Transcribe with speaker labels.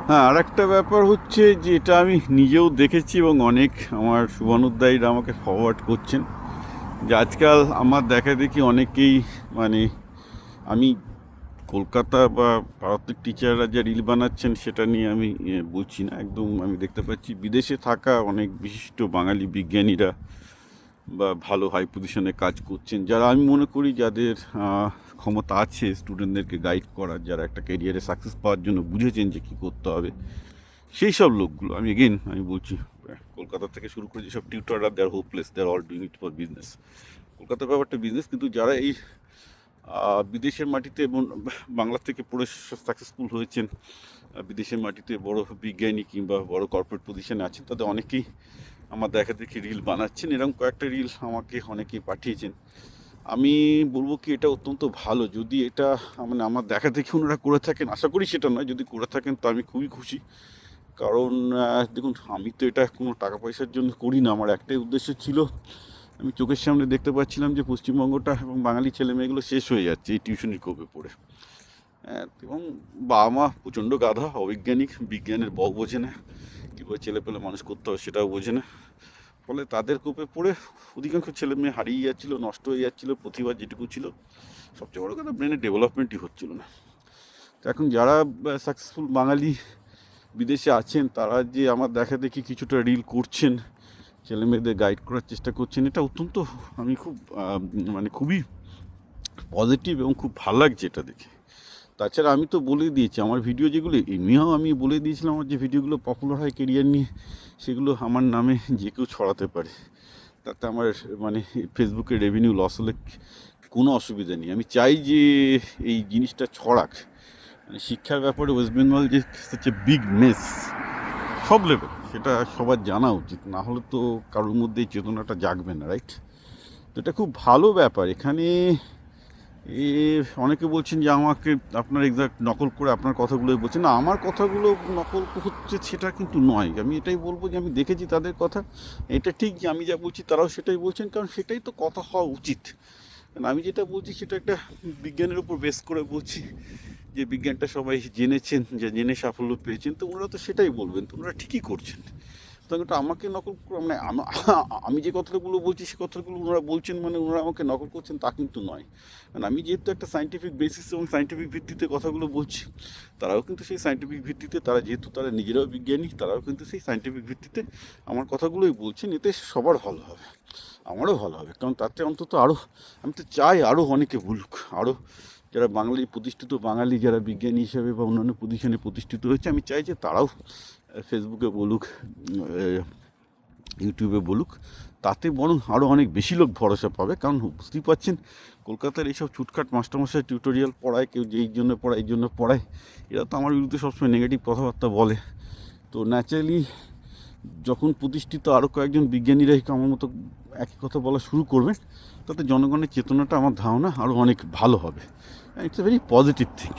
Speaker 1: হ্যাঁ, আরেকটা ব্যাপার হচ্ছে যে এটা আমি নিজেও দেখেছি এবং অনেক আমার শুভানুধ্যায়ীরা আমাকে ফরওয়ার্ড করছেন যে আজকাল আমার দেখা দেখি অনেকেই মানে আমি কলকাতা বা ভারতের টিচাররা যে রিল বানাচ্ছেন সেটা নিয়ে আমি বলছি না, একদম আমি দেখতে পাচ্ছি বিদেশে থাকা অনেক বিশিষ্ট বাঙালি বিজ্ঞানীরা বা ভালো হাই পজিশনে কাজ করছেন, যারা আমি মনে করি যাদের ক্ষমতা আছে স্টুডেন্টদেরকে গাইড করার, যারা একটা ক্যারিয়ারে সাকসেস পাওয়ার জন্য বুঝেছেন যে কী করতে হবে, সেই সব লোকগুলো আমি বলছি কলকাতা থেকে শুরু করে যেসব টিউটাররা they are hopeless, they are all doing it for business. কলকাতার ব্যাপারটা বিজনেস, কিন্তু যারা এই বিদেশের মাটিতে এবং বাংলা থেকে পড়ে সাকসেসফুল হয়েছেন, বিদেশের মাটিতে বড় বিজ্ঞানী কিংবা বড় কর্পোরেট পজিশনে আছেন, তাদের অনেকেই আমার দেখা দেখি রিল বানাচ্ছেন। এরকম কয়েকটা রিল আমাকে অনেকেই পাঠিয়েছেন। আমি বলবো কি এটা অত্যন্ত ভালো, যদি এটা মানে আমার দেখা দেখি ওনারা করে থাকেন, আশা করি সেটা নয়, যদি করে থাকেন তো আমি খুবই খুশি। কারণ দেখুন, আমি তো এটা কোনো টাকা পয়সার জন্য করি না, আমার একটাই উদ্দেশ্য ছিল, আমি চোখের সামনে দেখতে পাচ্ছিলাম যে পশ্চিমবঙ্গটা এবং বাঙালি ছেলে মেয়েগুলো শেষ হয়ে যাচ্ছে এই টিউশনির কোপে পড়ে। এবং বাবা মা প্রচণ্ড গাধা, অবৈজ্ঞানিক, বিজ্ঞানের বক বোঝে না, কীভাবে ছেলে পেলে মানুষ করতে হবে সেটাও বোঝে না। ফলে তাদের কোপে পড়ে অধিকাংশ ছেলে মেয়ে হারিয়ে যাচ্ছিলো, নষ্ট হয়ে যাচ্ছিলো, প্রতিভা যেটুকু ছিল। সবচেয়ে বড় কথা, ব্রেনের ডেভেলপমেন্টই হচ্ছিল না। তো এখন যারা সাকসেসফুল বাঙালি বিদেশে আছেন, তারা যে আমার দেখা দেখি কিছুটা রিল করছেন, ছেলে মেয়েদের গাইড করার চেষ্টা করছেন, এটা অত্যন্ত আমি খুব মানে খুবই পজিটিভ এবং খুব ভালো লাগছে এটা দেখে। তাছাড়া আমি তো বলে দিয়েছি আমার ভিডিও যেগুলো এমনিও আমি বলে দিয়েছিলাম, আমার যে ভিডিওগুলো পপুলার হয় কেরিয়ার নিয়ে, সেগুলো আমার নামে যে কেউ ছড়াতে পারে, তাতে আমার মানে ফেসবুকে রেভিনিউ লস হলে কোনো অসুবিধা নেই। আমি চাই যে এই জিনিসটা ছড়াক। মানে শিক্ষার ব্যাপারে ওয়েস্ট বেঙ্গল যে হচ্ছে বিগ মেস সব লেভেল, সেটা সবার জানা উচিত, না হলে তো কারোর মধ্যে এই চেতনাটা জাগবে না, রাইট? তো এটা খুব ভালো ব্যাপার। এখানে অনেকে বলছেন যে আমাকে আপনার এক্সাক্ট নকল করে আপনার কথাগুলোই বলছেন, না আমার কথাগুলো নকল হচ্ছে সেটা কিন্তু নয়। আমি এটাই বলবো যে আমি দেখেছি তাদের কথা, এটা ঠিক যে আমি যা বলছি তারাও সেটাই বলছেন, কারণ সেটাই তো কথা হওয়া উচিত। কারণ আমি যেটা বলছি সেটা একটা বিজ্ঞানের উপর বেস করে বলছি, যে বিজ্ঞানটা সবাই জেনেছেন, যে জেনে সাফল্য পেয়েছেন, তো ওনারা তো সেটাই বলবেন, তো ওনারা ঠিকই করছেন। সুতরাং এটা আমাকে নকল করে মানে আমি যে কথাগুলো বলছি সে কথাগুলো ওনারা বলছেন মানে ওনারা আমাকে নকল করছেন তা কিন্তু নয়। কারণ আমি যেহেতু একটা সায়েন্টিফিক বেসিস এবং সায়েন্টিফিক ভিত্তিতে কথাগুলো বলছি, তারাও কিন্তু সেই সায়েন্টিফিক ভিত্তিতে, তারা যেহেতু তারা নিজেরাও বিজ্ঞানী, তারাও কিন্তু সেই সায়েন্টিফিক ভিত্তিতে আমার কথাগুলোই বলছেন। এতে সবার ভালো হবে, আমারও ভালো হবে, কারণ তাতে অন্তত আরও, আমি তো চাই আরও অনেকে বলুক, আরও যারা বাঙালি প্রতিষ্ঠিত বাঙালি, যারা বিজ্ঞানী হিসেবে বা অন্যান্য পজিশনে প্রতিষ্ঠিত হয়েছে, আমি চাই যে তারাও ফেসবুকে বলুক, ইউটিউবে বলুক, তাতে বরং আরও অনেক বেশি লোক ভরসা পাবে। কারণ বুঝতেই পারছেন কলকাতার এইসব ছুটখাট মাস্টারমশাই টিউটোরিয়াল পড়ায়, কেউ যে এই জন্য পড়ায় এই জন্য পড়ায়, এরা তো আমার বিরুদ্ধে সবসময় নেগেটিভ কথাবার্তা বলে। তো ন্যাচারালি যখন প্রতিষ্ঠিত আরও কয়েকজন বিজ্ঞানীরা আমার মতো একই কথা বলা শুরু করবেন, তাতে জনগণের চেতনাটা আমার ধারণা আরও অনেক ভালো হবে। It's a very positive thing.